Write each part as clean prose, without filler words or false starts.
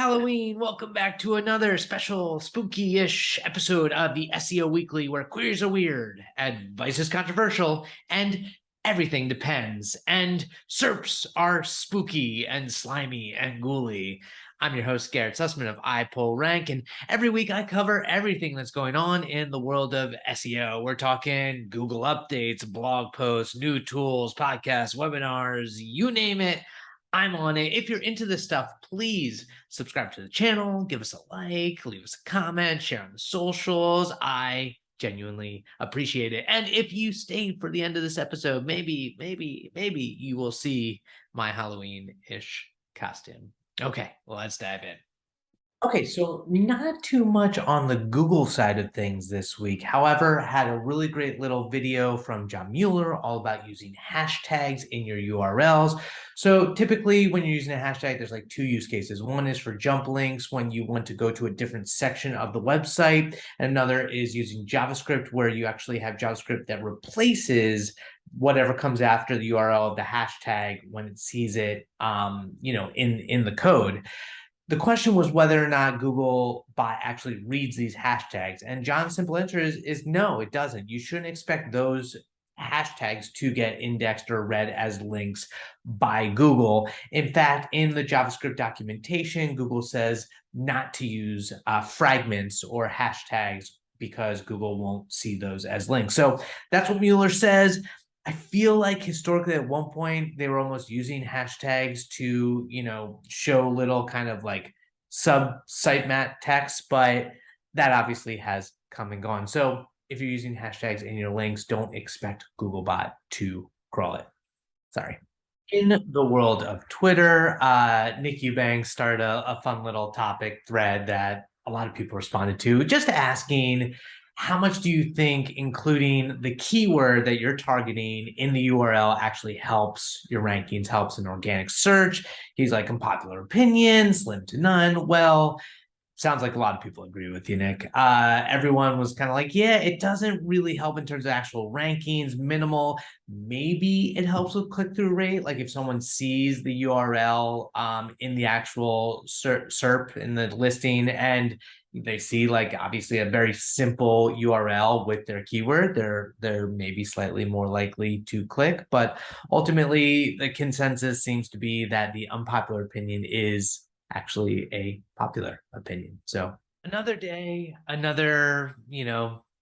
Halloween. Welcome back to another special spooky-ish episode of the SEO Weekly, where queries are weird, advice is controversial, and everything depends. And SERPs are spooky and slimy and ghouly. I'm your host, Garrett Sussman of iPullrank, and every week I cover everything that's going on in the world of SEO. We're talking Google updates, blog posts, new tools, podcasts, webinars, you name it. I'm on it. If you're into this stuff, please subscribe to the channel, give us a like, leave us a comment, share on the socials. I genuinely appreciate it. And if you stayed for the end of this episode, maybe you will see my Halloween-ish costume. Okay, well, let's dive in. Okay, so not too much on the Google side of things this week. However, had a really great little video from John Mueller all about using hashtags in your URLs. So typically when you're using a hashtag, there's like two use cases. One is for jump links when you want to go to a different section of the website. And another is using JavaScript where you actually have JavaScript that replaces whatever comes after the URL of the hashtag when it sees it, in the code. The question was whether or not Google bot actually reads these hashtags. And John's simple answer is no, it doesn't. You shouldn't expect those hashtags to get indexed or read as links by Google. In fact, in the JavaScript documentation, Google says not to use fragments or hashtags because Google won't see those as links. So that's what Mueller says. I feel like historically at one point they were almost using hashtags to, show little kind of like sub sitemap text, but that obviously has come and gone. So if you're using hashtags in your links, don't expect Googlebot to crawl it. Sorry. In the world of Twitter, Nick Eubanks started a fun little topic thread that a lot of people responded to, just asking, how much do you think including the keyword that you're targeting in the URL actually helps your rankings, helps an organic search? He's like, unpopular opinion, slim to none. Well, sounds like a lot of people agree with you, Nick. Everyone was kind of like, yeah, it doesn't really help in terms of actual rankings, minimal. Maybe it helps with click-through rate. Like if someone sees the URL in the actual SERP in the listing and they see like obviously a very simple URL with their keyword, they're maybe slightly more likely to click. But ultimately, the consensus seems to be that the unpopular opinion is actually a popular opinion. So another day, another,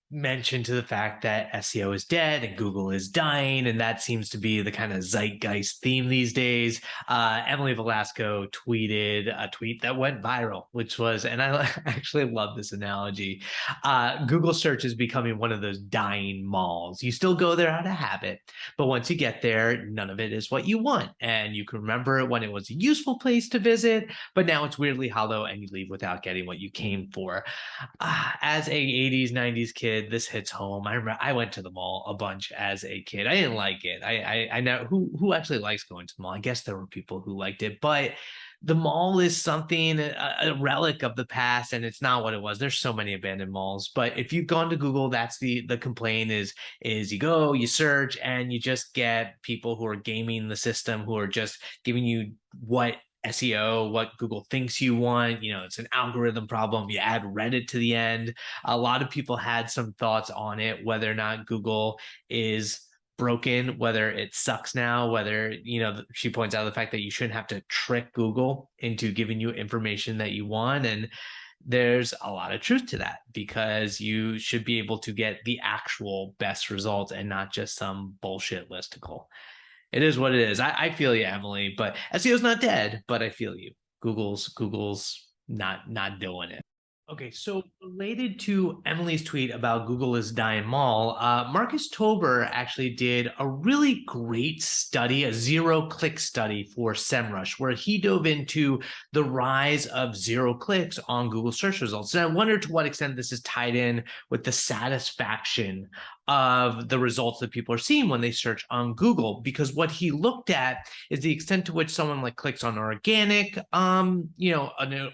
mention to the fact that SEO is dead and Google is dying, and that seems to be the kind of zeitgeist theme these days. Emily Velasco tweeted a tweet that went viral, which was, and I actually love this analogy, Google search is becoming one of those dying malls. You still go there out of habit, but once you get there, none of it is what you want. And you can remember it when it was a useful place to visit, but now it's weirdly hollow and you leave without getting what you came for. As a 80s, 90s kid, this hits home. I remember I went to the mall a bunch as a kid. I didn't like it. I know who actually likes going to the mall. I guess there were people who liked it, but the mall is something, a relic of the past, and it's not what it was. There's so many abandoned malls. But if you've gone to Google, that's the complaint is you go, you search, and you just get people who are gaming the system, who are just giving you what SEO, what Google thinks you want. It's an algorithm problem. You add Reddit to the end. A lot of people had some thoughts on it, whether or not Google is broken, whether it sucks now, whether, she points out the fact that you shouldn't have to trick Google into giving you information that you want. And there's a lot of truth to that because you should be able to get the actual best results and not just some bullshit listicle. It is what it is. I feel you, Emily, but SEO's not dead, but I feel you. Google's not doing it. Okay, so related to Emily's tweet about Google is dying mall, Marcus Tober actually did a really great study, a zero-click study for Semrush, where he dove into the rise of zero clicks on Google search results. And I wonder to what extent this is tied in with the satisfaction of the results that people are seeing when they search on Google, because what he looked at is the extent to which someone like clicks on an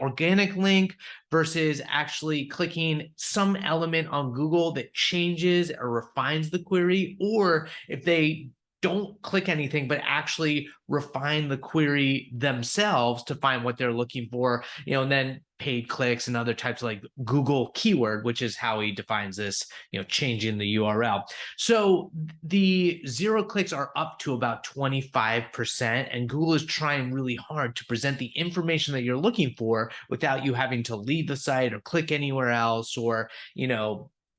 organic link versus actually clicking some element on Google that changes or refines the query, or if they don't click anything, but actually refine the query themselves to find what they're looking for, and then paid clicks and other types of like Google keyword, which is how he defines this, changing the URL. So the zero clicks are up to about 25%, and Google is trying really hard to present the information that you're looking for without you having to leave the site or click anywhere else or,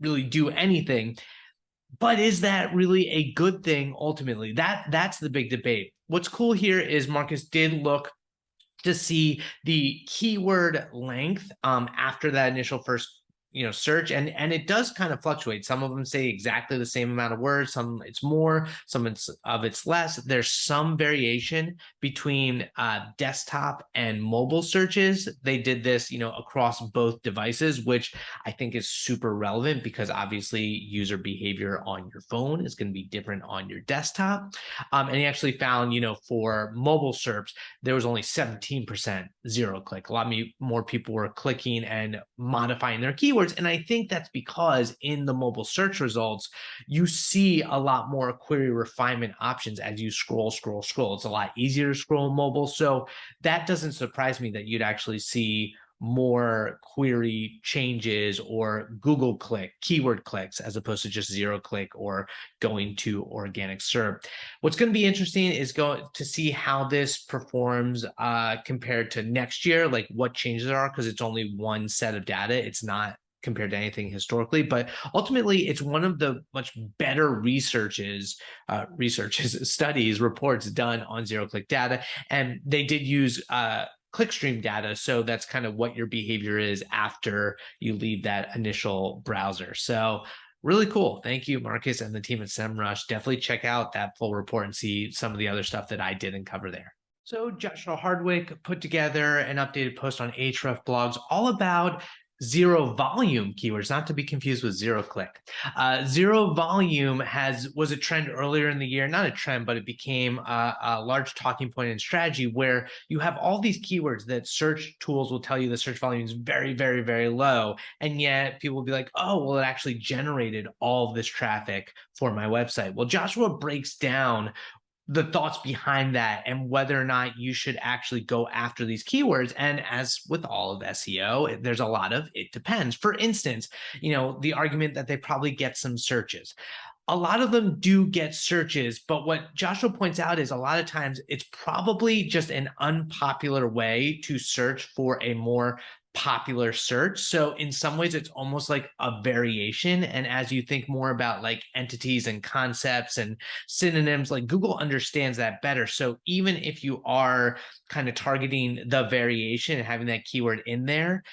really do anything. But is that really a good thing ultimately? That's the big debate. What's cool here is Marcus did look to see the keyword length after that initial first search, and it does kind of fluctuate. Some of them say exactly the same amount of words, some it's more, some it's less. There's some variation between desktop and mobile searches. They did this across both devices, which I think is super relevant because obviously user behavior on your phone is going to be different on your desktop. And he actually found for mobile SERPs there was only 17% zero click. A lot more people were clicking and modifying their keywords. And I think that's because in the mobile search results, you see a lot more query refinement options as you scroll. It's a lot easier to scroll mobile. So that doesn't surprise me that you'd actually see more query changes or Google click, keyword clicks, as opposed to just zero click or going to organic SERP. What's going to be interesting is going to see how this performs compared to next year, like what changes there are, because it's only one set of data. It's not compared to anything historically, but ultimately it's one of the much better studies, reports done on zero click data. And they did use clickstream data. So that's kind of what your behavior is after you leave that initial browser. So really cool. Thank you, Marcus and the team at Semrush. Definitely check out that full report and see some of the other stuff that I didn't cover there. So Joshua Hardwick put together an updated post on Ahrefs blogs all about zero volume keywords, not to be confused with zero click. Zero volume was a trend earlier in the year, not a trend, but it became a large talking point in strategy where you have all these keywords that search tools will tell you the search volume is very, very, very low. And yet people will be like, oh, well, it actually generated all of this traffic for my website. Well, Joshua breaks down the thoughts behind that and whether or not you should actually go after these keywords. And as with all of SEO, there's a lot of it depends. For instance, the argument that they probably get some searches. A lot of them do get searches, but what Joshua points out is a lot of times it's probably just an unpopular way to search for a more popular search. So in some ways, it's almost like a variation. And as you think more about like entities and concepts and synonyms, like Google understands that better. So even if you are kind of targeting the variation and having that keyword in there,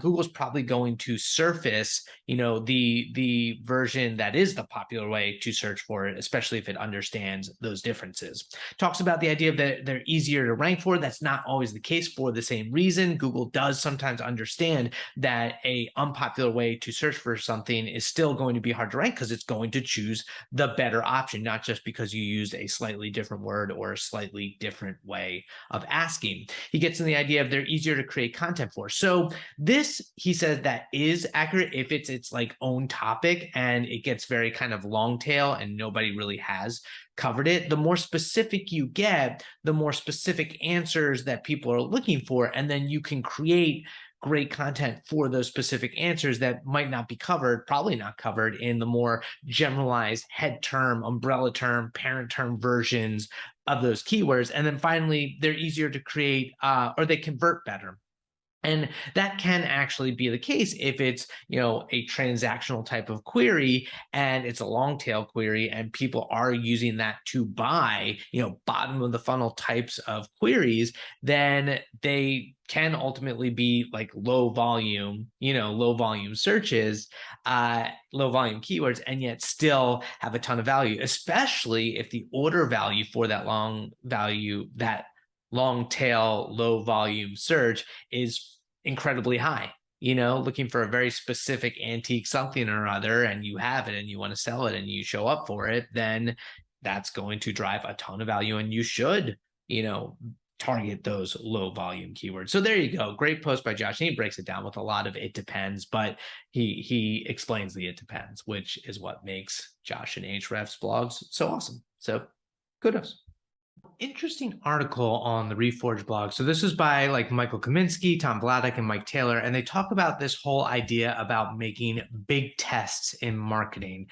Google's probably going to surface, the version that is the popular way to search for it, especially if it understands those differences. Talks about the idea that they're easier to rank for. That's not always the case for the same reason. Google does sometimes understand that a unpopular way to search for something is still going to be hard to rank because it's going to choose the better option, not just because you used a slightly different word or a slightly different way of asking. He gets in the idea of they're easier to create content for. So this, he says, that is accurate if it's its like own topic and it gets very kind of long tail and nobody really has covered it. The more specific you get, the more specific answers that people are looking for, and then you can create great content for those specific answers that might not be covered, probably not covered in the more generalized head term, umbrella term, parent term versions of those keywords. And then finally, they're easier to create or they convert better. And that can actually be the case if it's, a transactional type of query and it's a long tail query and people are using that to buy, bottom of the funnel types of queries, then they can ultimately be like low volume searches, low volume keywords, and yet still have a ton of value, especially if the order value for that long tail, low volume search is incredibly high. Looking for a very specific antique something or other, and you have it and you want to sell it and you show up for it, then that's going to drive a ton of value, and you should, target those low volume keywords. So there you go. Great post by Josh. And he breaks it down with a lot of it depends, but he explains the it depends, which is what makes Josh and Ahrefs blogs so awesome. So Kudos. Interesting article on the Reforge blog. So this is by like Michael Kaminsky, Tom Vladek, and Mike Taylor, and they talk about this whole idea about making big tests in marketing.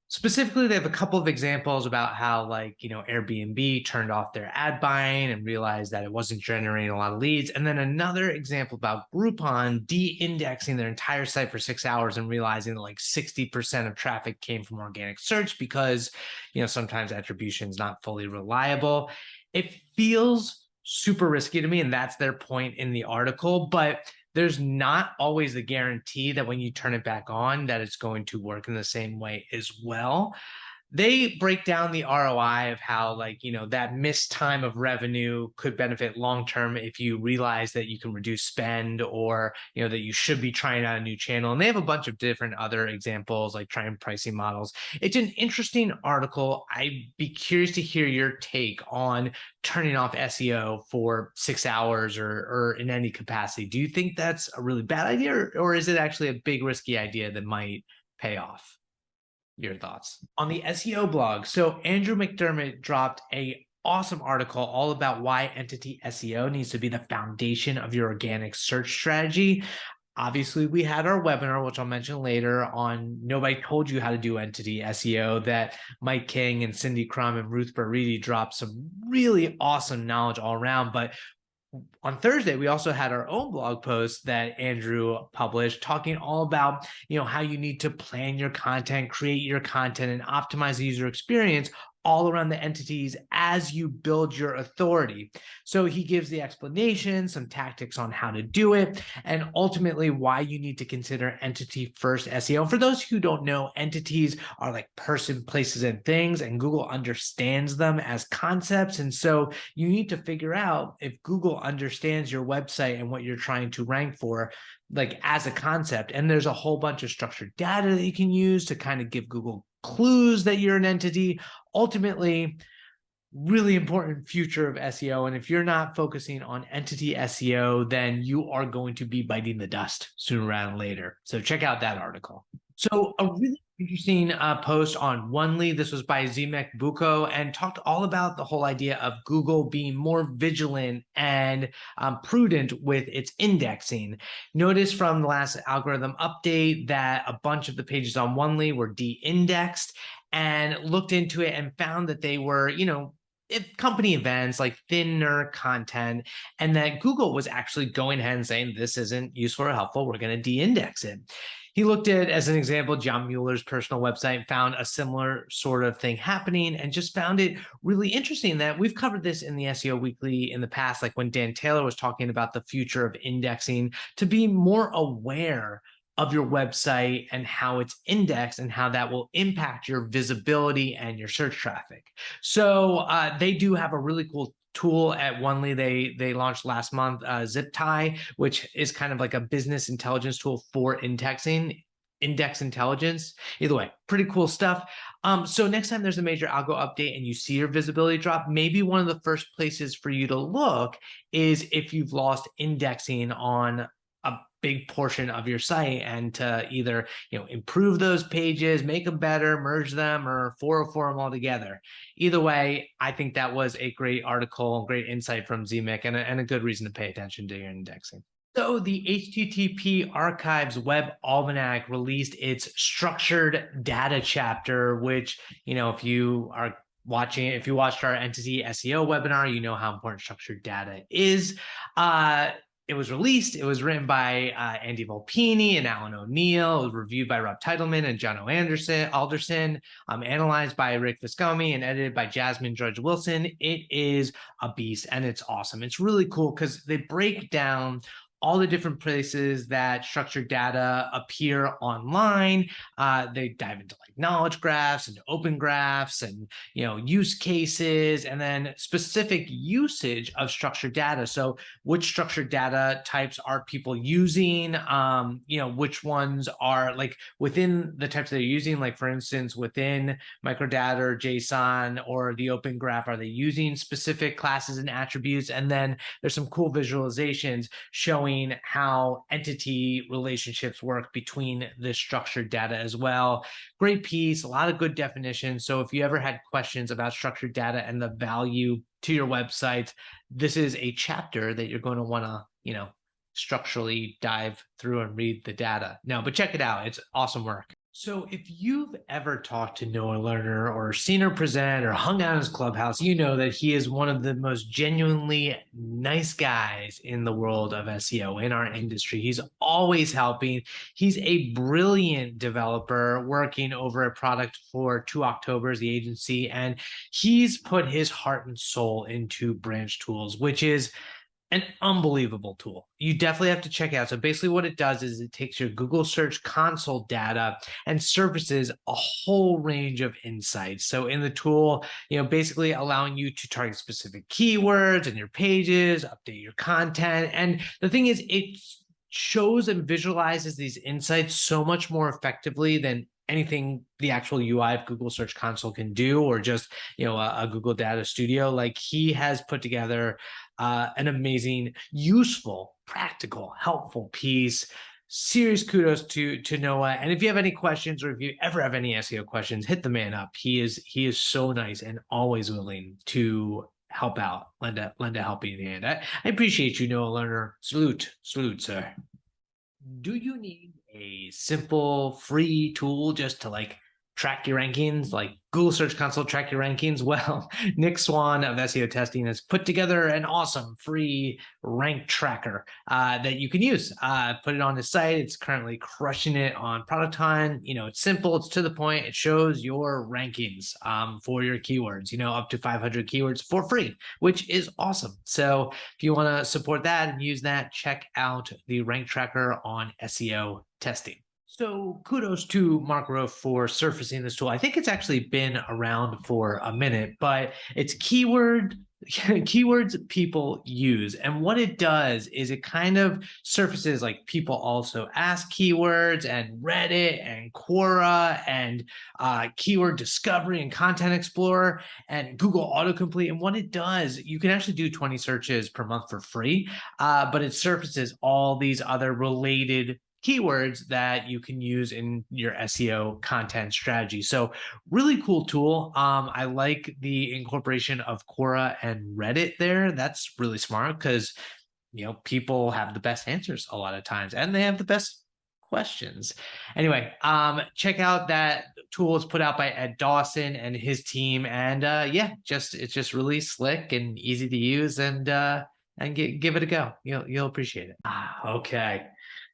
Specifically, they have a couple of examples about how, like, Airbnb turned off their ad buying and realized that it wasn't generating a lot of leads. And then another example about Groupon de-indexing their entire site for 6 hours and realizing that like 60% of traffic came from organic search because, sometimes attribution is not fully reliable. It feels super risky to me, and that's their point in the article, but there's not always the guarantee that when you turn it back on that it's going to work in the same way as well. They break down the ROI of how, like, that missed time of revenue could benefit long-term if you realize that you can reduce spend, or, that you should be trying out a new channel. And they have a bunch of different other examples, like trying pricing models. It's an interesting article. I'd be curious to hear your take on turning off SEO for 6 hours or in any capacity. Do you think that's a really bad idea, or is it actually a big risky idea that might pay off? Your thoughts on the SEO blog. So Andrew McDermott dropped a awesome article all about why entity SEO needs to be the foundation of your organic search strategy. Obviously, we had our webinar, which I'll mention later, on Nobody Told You How to Do Entity SEO, that Mike King and Cindy Crum and Ruth Baridi dropped some really awesome knowledge all around. But on Thursday, we also had our own blog post that Andrew published talking all about, how you need to plan your content, create your content, and optimize the user experience all around the entities as you build your authority. So he gives the explanation, some tactics on how to do it, and ultimately why you need to consider entity first SEO. For those who don't know, entities are like person, places, and things, and Google understands them as concepts. And so you need to figure out if Google understands your website and what you're trying to rank for, like as a concept. And there's a whole bunch of structured data that you can use to kind of give Google clues that you're an entity. Ultimately, really important future of SEO. And if you're not focusing on entity SEO, then you are going to be biting the dust sooner rather than later. So check out that article. So a really interesting post on Onely. This was by Ziemek, Bucko, and talked all about the whole idea of Google being more vigilant and prudent with its indexing. Notice from the last algorithm update that a bunch of the pages on Onely were de-indexed, and looked into it and found that they were, company events, like thinner content, and that Google was actually going ahead and saying, this isn't useful or helpful, we're going to de-index it. He looked at, as an example, John Mueller's personal website, found a similar sort of thing happening, and just found it really interesting that we've covered this in the SEO Weekly in the past, like when Dan Taylor was talking about the future of indexing, to be more aware of your website and how it's indexed and how that will impact your visibility and your search traffic. So they do have a really cool tool at Onely. They launched last month, ZipTie, which is kind of like a business intelligence tool for indexing, index intelligence. Either way, pretty cool stuff. So next time there's a major algo update and you see your visibility drop, maybe one of the first places for you to look is if you've lost indexing on a big portion of your site, and to either improve those pages, make them better, merge them, or 404 them all together. Either way, I think that was a great article, great insight from Ziemek, and a good reason to pay attention to your indexing. So the HTTP Archives Web Almanac released its structured data chapter, which, if you are watching, if you watched our entity SEO webinar, you know how important structured data is. It was released. It was written by Andy Volpini and Alan O'Neill. It was reviewed by Rob Titleman and John Alderson, analyzed by Rick Viscomi, and edited by Jasmine George Wilson. It is a beast, and it's awesome. It's really cool because they break down all the different places that structured data appear online. They dive into like knowledge graphs and open graphs and, use cases, and then specific usage of structured data. So which structured data types are people using? Which ones are like within the types they're using, like for instance, within microdata or JSON or the open graph, are they using specific classes and attributes? And then there's some cool visualizations showing showing how entity relationships work between the structured data as well. Great piece, a lot of good definitions. So if you ever had questions about structured data and the value to your website, this is a chapter that you're going to want to, structurally dive through and read the data. No, but check it out. It's awesome work. So if you've ever talked to Noah Lerner or seen her present or hung out in his clubhouse, you know that he is one of the most genuinely nice guys in the world of SEO in our industry. He's always helping. He's a brilliant developer working over a product for 2 Octobers, the agency, and he's put his heart and soul into Branch Tools, which is an unbelievable tool. You definitely have to check it out. So basically what it does is it takes your Google Search Console data and surfaces a whole range of insights. So in the tool, basically allowing you to target specific keywords in your pages, update your content. And the thing is, it shows and visualizes these insights so much more effectively than anything the actual UI of Google Search Console can do, or just a Google Data Studio. Like, he has put together an amazing, useful, practical, helpful piece. Serious kudos to Noah. And if you have any questions, or if you ever have any SEO questions, hit the man up. He is so nice and always willing to help out, lend a helping hand. I appreciate you, Noah Lerner. Salute, sir. Do you need a simple free tool just to track your rankings, like Google Search Console track your rankings? Well, Nick Swan of SEO Testing has put together an awesome free rank tracker that you can use. Put it on his site. It's currently crushing it on Product Hunt. It's simple. It's to the point. It shows your rankings for your keywords, up to 500 keywords for free, which is awesome. So if you want to support that and use that, check out the rank tracker on SEO Testing. So kudos to Mark Rowe for surfacing this tool. I think it's actually been around for a minute, but it's keywords people use. And what it does is it kind of surfaces people also ask keywords, and Reddit and Quora and keyword discovery and Content Explorer and Google autocomplete. And what it does, you can actually do 20 searches per month for free, but it surfaces all these other related keywords that you can use in your SEO content strategy. So really cool tool. I like the incorporation of Quora and Reddit there. That's really smart because, people have the best answers a lot of times, and they have the best questions. Anyway, check out that tool. It's put out by Ed Dawson and his team. And it's just really slick and easy to use, and give it a go. You'll appreciate it. Okay.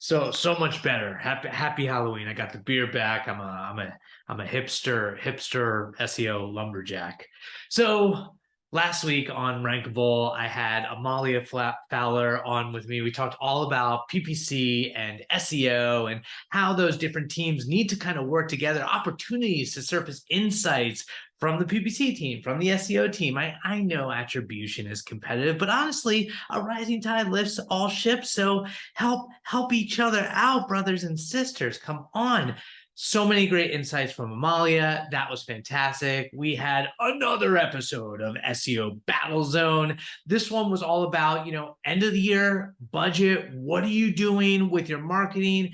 So much better. Happy Halloween. I got the beer back. I'm a hipster SEO lumberjack. So last week on Rankable, I had Amalia Fowler on with me. We talked all about PPC and SEO and how those different teams need to kind of work together, opportunities to surface insights from the PPC team, from the SEO team. I know attribution is competitive, but honestly, a rising tide lifts all ships. So help each other out, brothers and sisters. Come on. So many great insights from Amalia. That was fantastic. We had another episode of SEO Battle Zone. This one was all about, end of the year budget. What are you doing with your marketing?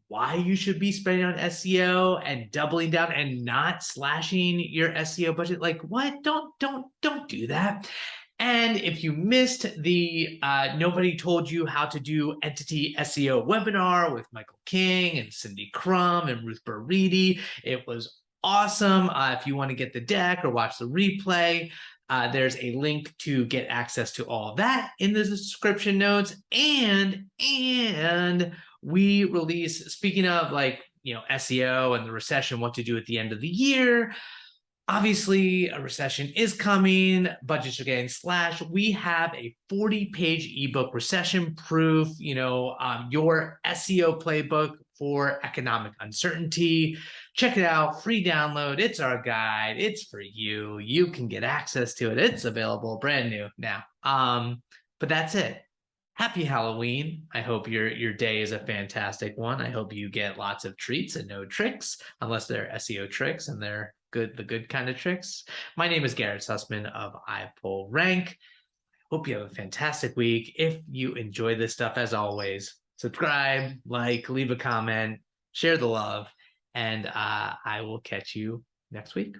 Why you should be spending on SEO and doubling down and not slashing your SEO budget. What? Don't do that. And if you missed the Nobody Told You How to Do Entity SEO webinar with Michael King and Cindy Crum and Ruth Burridi, it was awesome. If you want to get the deck or watch the replay, there's a link to get access to all of that in the description notes. And we release, speaking of SEO and the recession, what to do at the end of the year. Obviously, a recession is coming. Budgets are getting slashed. We have a 40-page ebook, recession-proof, your SEO playbook for economic uncertainty. Check it out. Free download. It's our guide. It's for you. You can get access to it. It's available brand new now. But that's it. Happy Halloween. I hope your day is a fantastic one. I hope you get lots of treats and no tricks, unless they're SEO tricks and they're the good kind of tricks. My name is Garrett Sussman of iPullrank. I Hope you have a fantastic week. If you enjoy this stuff, as always, subscribe, like, leave a comment, share the love, and I will catch you next week.